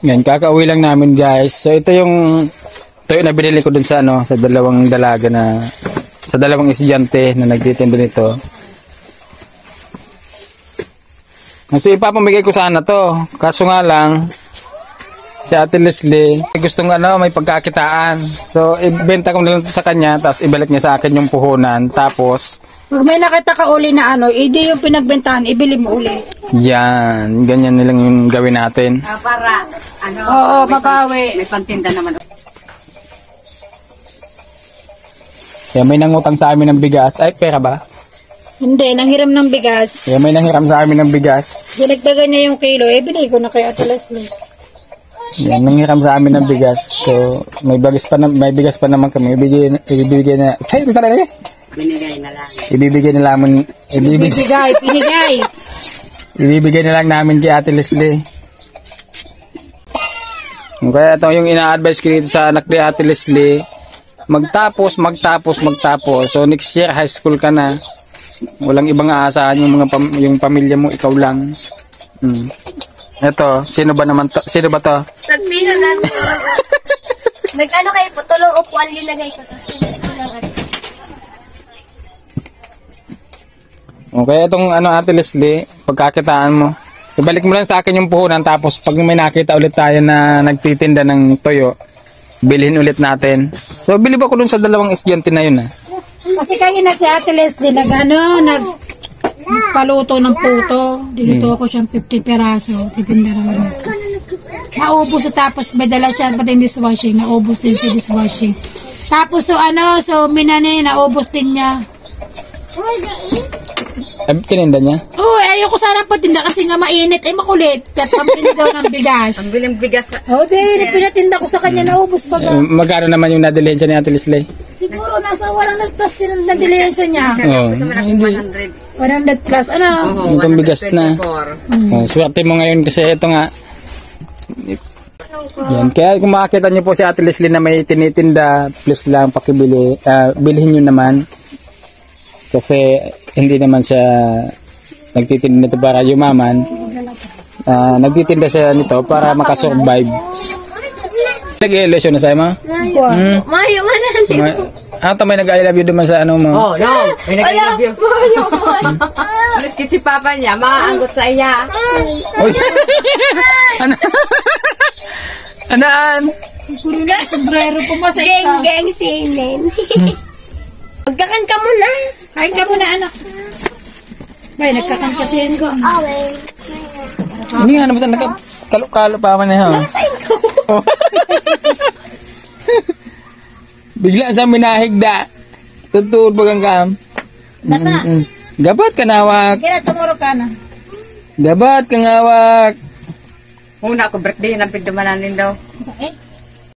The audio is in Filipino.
Yan, kakauwi lang namin guys. So ito yung na binili ko dun sa sa dalawang dalaga sa dalawang estudyante na nagtitinda nito. So ipapamigay ko sana to. Kaso nga lang si Ate Leslie gustong may pagkakitaan. So ibenta ko na lang to sa kanya, tapos ibalik niya sa akin yung puhunan. Tapos pag may nakita ka uli na hindi yung pinagbentahan, ibili mo uli. yan, ganyan nilang yung gawin natin. Para, Oo, mabawi. may pantinda naman. Kaya may nangutang sa amin ng bigas. Ay, pera ba? Hindi, nanghiram ng bigas. Kaya may nanghiram sa amin ng bigas. Dinagdagan niya yung kilo, ibili ko na kay Ate Leslie. Yan, nanghiram sa amin ng bigas. So, may bigas pa naman kami. Ibibigay na. Hey, ito talaga. Binigay na lang. Pinigay. Ibibigay na lang namin kay Ate Leslie. Kaya ito yung ina-advise ko dito sa anak ni Ate Leslie. Magtapos. So next year high school ka na. Walang ibang aasahan yung pamilya mo, ikaw lang. Ito, sino ba to? Sabihin na namin. Nag-ano kayo po, tulong upuan linagay ko to. Okay, itong Ate Leslie, pagkakitaan mo, ibalik mo lang sa akin yung puhunan, tapos pag may nakita ulit tayo na nagtitinda ng toyo, bilhin ulit natin. So, bilib ako dun sa dalawang estudyante na yun. Kasi kayo na si Ate Leslie nagpaluto ng puto. Diluto ko siyang 50 peraso. Titinda ng luto. Naubos tapos may dala siya pati dishwashing. Naubos din si dishwashing. Tapos so minani, naubos din niya. Ay, tininda niya? Oo, ayoko sana patinda kasi nga mainit. Makulit. Pambili daw ng bigas. Ang bilang bigas. Pinatinda ko sa kanya, naubos pa ga. Magkano naman yung nadilihan ni Ate Leslie? Siguro nasa 100 plus din ang nadilihan niya. Gusto mo na 100. 100 plus, Itong bigas na. Swerte mo ngayon kasi ito nga. Yan. Kaya kung makakita niyo po si Ate Leslie na may tinitinda, please lang pakibili. Bilhin niyo naman. Kasi hindi naman siya nagtitinda nito para yumaman. Nagtitinda siya nito para makasurvive. Nag-i-lesson na sa'yo, ma? Mayo man natin. May nag-I love you naman sa mo? Oh, no. May nag-love you. Maski si papa niya, maanggot sa iya. Uy. Anaan? Kurula, sombrero po mo sa ita. Geng sinin. Magkakan ka muna. Kain ka muna, anak. Bay, nagkakankasihin ko. Okay. Hindi nga naman nagkalo-kalo pa man ha. Nakasain ko. Bigla sa minahigda. Tutuod bagang kam. Bata. Gabat ka nawak. Kaya tumuro ka na. Gabat ka ngawak. Una ko birthday na pigdamananin daw.